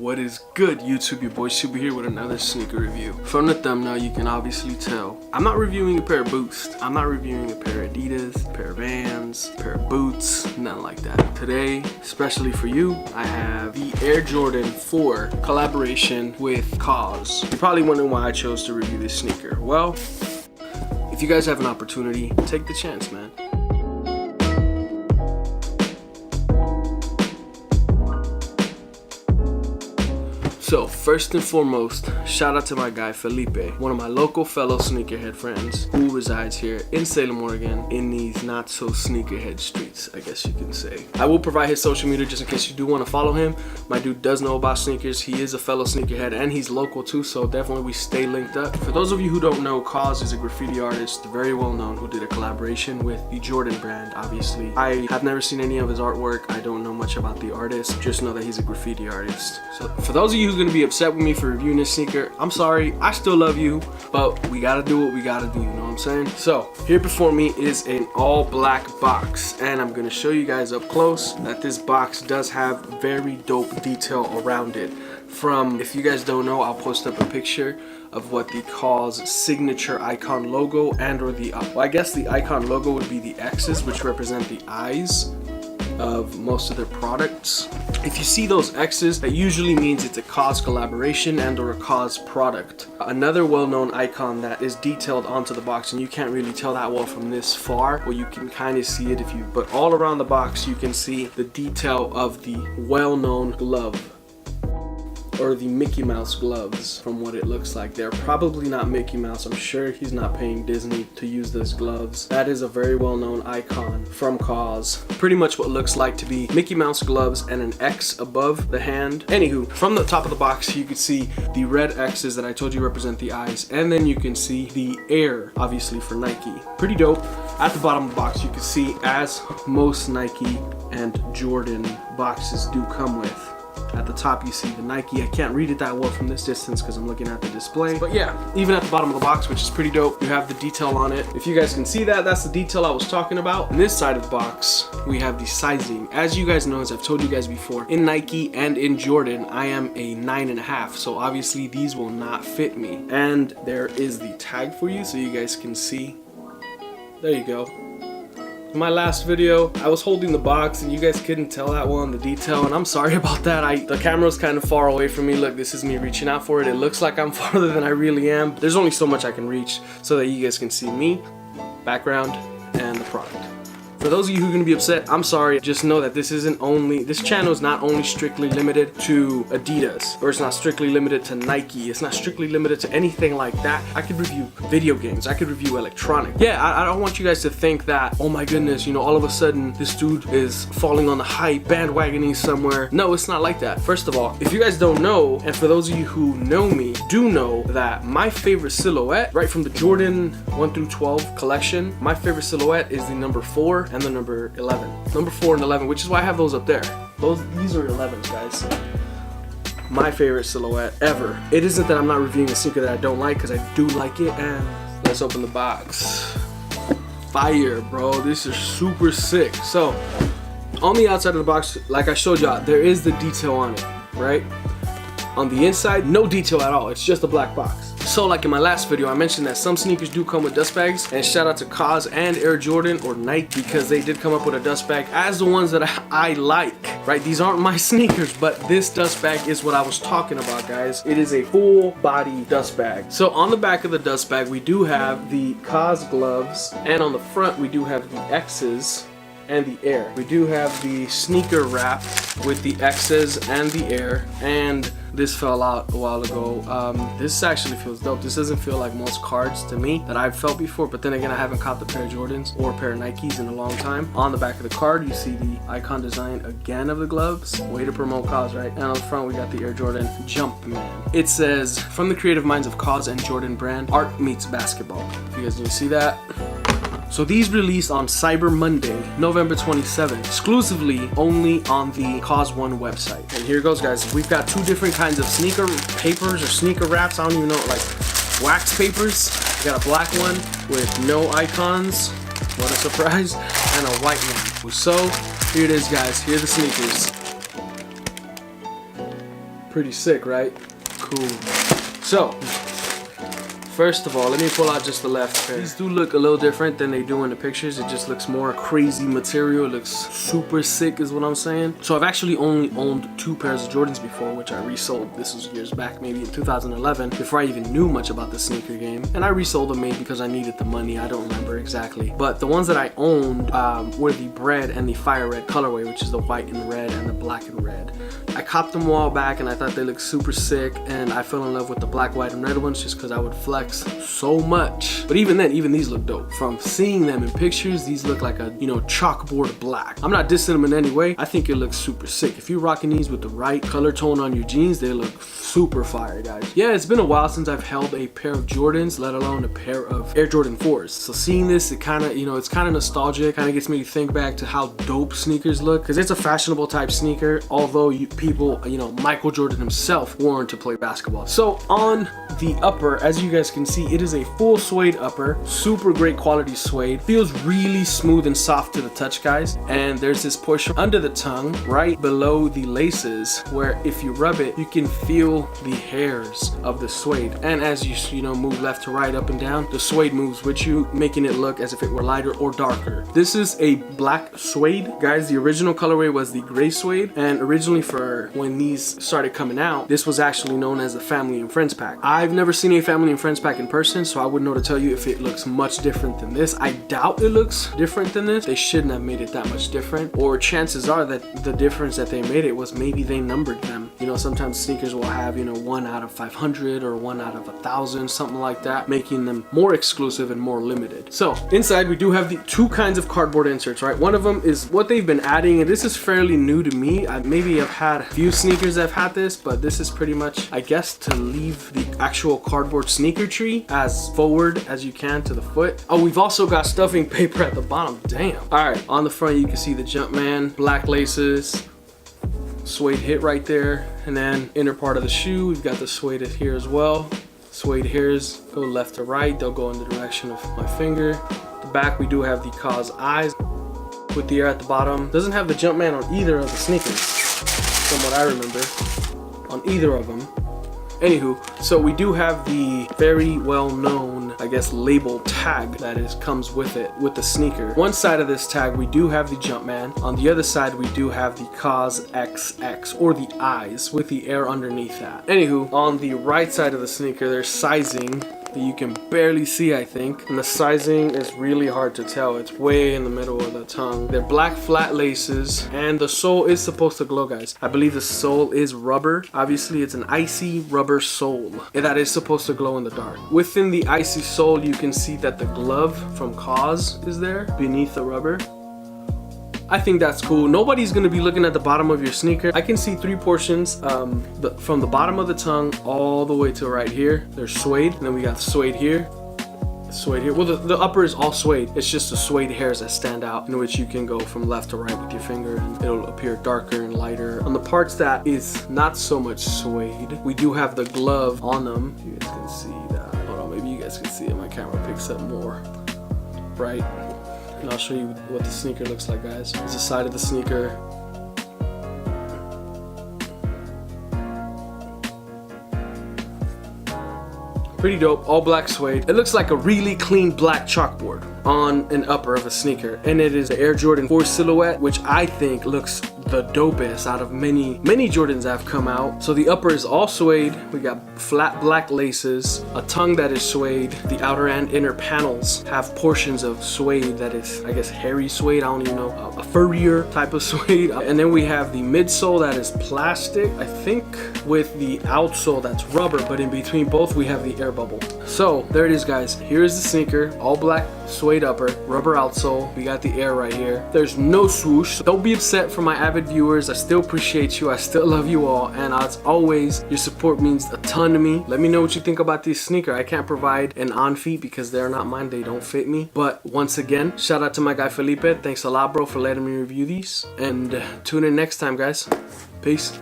What is good, YouTube? Your boy Shoobie here with another sneaker review. From the thumbnail, you can obviously tell I'm not reviewing a pair of boots. I'm not reviewing a pair of Adidas, a pair of Vans, a pair of boots, nothing like that. Today, especially for you, I have the Air Jordan 4 collaboration with KAWS. You're probably wondering why I chose to review this sneaker. Well, if you guys have an opportunity, take the chance, man. So first and foremost, shout out to my guy Felipe, one of my local fellow sneakerhead friends who resides here in Salem, Oregon, in these not so sneakerhead streets, I guess you can say. I will provide his social media just in case you do want to follow him. My dude does know about sneakers. He is a fellow sneakerhead and he's local too, so definitely we stay linked up. For those of you who don't know, KAWS is a graffiti artist, very well known, who did a collaboration with the Jordan brand, obviously. I have never seen any of his artwork. I don't know much about the artist, just know that he's a graffiti artist. So for those of you who gonna be upset with me for reviewing this sneaker, I'm sorry, I still love you, but we gotta do what we gotta do, you know what I'm saying? So here before me is an all black box, and I'm gonna show you guys up close that this box does have very dope detail around it. From, if you guys don't know, I'll post up a picture of what the KAWS signature icon logo and or the, well, I guess the icon logo would be the X's, which represent the eyes of most of their products. If you see those X's, that usually means it's a KAWS collaboration and or a KAWS product. Another well-known icon that is detailed onto the box, and you can't really tell that well from this far, well, you can kind of see it if you, but all around the box you can see the detail of the well-known glove, or the Mickey Mouse gloves. From what it looks like, they're probably not Mickey Mouse. I'm sure he's not paying Disney to use those gloves. That is a very well-known icon from KAWS. Pretty much what looks like to be Mickey Mouse gloves and an X above the hand. Anywho, from the top of the box you can see the red X's that I told you represent the eyes, and then you can see the Air, obviously for Nike. Pretty dope. At the bottom of the box you can see, as most Nike and Jordan boxes do come with, at the top you see the Nike. I can't read it that well from this distance because I'm looking at the display, but yeah, even at the bottom of the box, which is pretty dope, you have the detail on it. If you guys can see that, that's the detail I was talking about. On this side of the box we have the sizing. As you guys know, as I've told you guys before, in Nike and in Jordan I am a 9.5, so obviously these will not fit me. And there is the tag for you so you guys can see. There you go. In my last video, I was holding the box and you guys couldn't tell that well in the detail, and I'm sorry about that. The camera's kind of far away from me. Look, this is me reaching out for it. It looks like I'm farther than I really am. There's only so much I can reach so that you guys can see me, background, and the product. For those of you who are going to be upset, I'm sorry. Just know that this channel is not only strictly limited to Adidas, or it's not strictly limited to Nike. It's not strictly limited to anything like that. I could review video games. I could review electronics. Yeah, I don't want you guys to think that, oh my goodness, you know, all of a sudden this dude is falling on the hype, bandwagoning somewhere. No, it's not like that. First of all, if you guys don't know, and for those of you who know me, do know that my favorite silhouette, right from the Jordan 1 through 12 collection, my favorite silhouette is the number 4 and the number 11. Number 4 and 11, which is why I have those up there. These are 11s, guys. My favorite silhouette ever. It isn't that I'm not reviewing a sneaker that I don't like, because I do like it. And let's open the box. Fire, bro. This is super sick. So on the outside of the box, like I showed y'all, there is the detail on it, right? On the inside, no detail at all. It's just a black box. So like in my last video, I mentioned that some sneakers do come with dust bags, and shout out to KAWS and Air Jordan or Nike, because they did come up with a dust bag as the ones that I like, right? These aren't my sneakers, but this dust bag is what I was talking about, guys. It is a full body dust bag. So on the back of the dust bag, we do have the KAWS gloves, and on the front, we do have the X's and the Air. We do have the sneaker wrap with the X's and the Air, and this fell out a while ago. This actually feels dope. This doesn't feel like most cards to me that I've felt before, but then again, I haven't copped a pair of Jordans or a pair of Nikes in a long time. On the back of the card, you see the icon design again of the gloves. Way to promote KAWS, right? And on the front, we got the Air Jordan Jumpman. It says, from the creative minds of KAWS and Jordan brand, art meets basketball. If you guys didn't see that. So these released on Cyber Monday, November 27th, exclusively only on the KAWS One website. And here goes, guys. We've got two different kinds of sneaker papers or sneaker wraps. I don't even know, like wax papers. We got a black one with no icons. What a surprise. And a white one. So here it is, guys. Here are the sneakers. Pretty sick, right? Cool. So, first of all, let me pull out just the left pair. These do look a little different than they do in the pictures. It just looks more crazy material. It looks super sick is what I'm saying. So I've actually only owned 2 pairs of Jordans before, which I resold. This was years back, maybe in 2011, before I even knew much about the sneaker game. And I resold them maybe because I needed the money. I don't remember exactly. But the ones that I owned were the bread and the fire red colorway, which is the white and red and the black and red. I copped them a while back and I thought they looked super sick, and I fell in love with the black, white, and red ones just because I would flex so much. But even then, even these look dope. From seeing them in pictures, these look like a, you know, chalkboard black. I'm not dissing them in any way. I think it looks super sick. If you're rocking these with the right color tone on your jeans, they look super fire, guys. Yeah, it's been a while since I've held a pair of Jordans, let alone a pair of Air Jordan 4s. So seeing this, it kind of, you know, it's kind of nostalgic. Kind of gets me to think back to how dope sneakers look, because it's a fashionable type sneaker, although people, you know, Michael Jordan himself wore them to play basketball. So on the upper, as you guys can see, it is a full suede upper, super great quality suede, feels really smooth and soft to the touch, guys. And there's this portion under the tongue right below the laces where if you rub it, you can feel the hairs of the suede, and as you know, move left to right, up and down, the suede moves with you, making it look as if it were lighter or darker. This is a black suede, guys. The original colorway was the gray suede, and originally for when these started coming out, this was actually known as the Family and Friends pack. I've never seen a Family and Friends pack in person, so I wouldn't know to tell you if it looks much different than this. I doubt it looks different than this. They shouldn't have made it that much different, or chances are that the difference that they made it was maybe they numbered them. You know, sometimes sneakers will have, you know, 1 out of 500 or 1 out of 1,000, something like that, making them more exclusive and more limited. So inside we do have the 2 kinds of cardboard inserts, right? One of them is what they've been adding, and this is fairly new to me. Maybe I've had a few sneakers that have had this, but this is pretty much, I guess, to leave the actual cardboard sneaker tree as forward as you can to the foot. Oh, we've also got stuffing paper at the bottom. Damn. All right, on the front you can see the Jumpman, black laces, suede hit right there, and then inner part of the shoe, we've got the suede here as well. Suede hairs go left to right, they'll go in the direction of my finger. The back, we do have the KAWS eyes with the air at the bottom. Doesn't have the Jumpman on either of the sneakers, from what I remember, on either of them. Anywho, so we do have the very well-known, I guess, label tag that comes with it, with the sneaker. One side of this tag, we do have the Jumpman. On the other side, we do have the KAWS XX, or the eyes, with the air underneath that. Anywho, on the right side of the sneaker, there's sizing that you can barely see, I think, and the sizing is really hard to tell. It's way in the middle of the tongue. They're black flat laces, and the sole is supposed to glow, guys. I believe the sole is rubber. Obviously, it's an icy rubber sole, and that is supposed to glow in the dark. Within the icy sole, you can see that the glove from KAWS is there beneath the rubber. I think that's cool. Nobody's gonna be looking at the bottom of your sneaker. I can see 3 portions, from the bottom of the tongue all the way to right here. There's suede, and then we got suede here, suede here. Well, the upper is all suede. It's just the suede hairs that stand out, in which you can go from left to right with your finger, and it'll appear darker and lighter. On the parts that is not so much suede, we do have the glove on them. You guys can see that. Hold on, maybe you guys can see it. My camera picks up more, right? And I'll show you what the sneaker looks like, guys. Here's the side of the sneaker. Pretty dope, all black suede. It looks like a really clean black chalkboard on an upper of a sneaker, and it is the Air Jordan 4 silhouette, which I think looks the dopest out of many Jordans that have come out. So the upper is all suede. We got flat black laces, a tongue that is suede. The outer and inner panels have portions of suede that is, I guess, hairy suede. I don't even know, a furrier type of suede. And then we have the midsole that is plastic, I think, with the outsole that's rubber, but in between both we have the air bubble. So there it is, guys. Here is the sneaker, all black suede upper, rubber outsole. We got the air right here. There's no swoosh. Don't be upset for my avid viewers. I still appreciate you. I still love you all, and as always, your support means a ton to me. Let me know what you think about this sneaker. I can't provide an on feet because they're not mine. They don't fit me. But once again, shout out to my guy Felipe. Thanks a lot, bro, for letting me review these, and tune in next time, guys. Peace.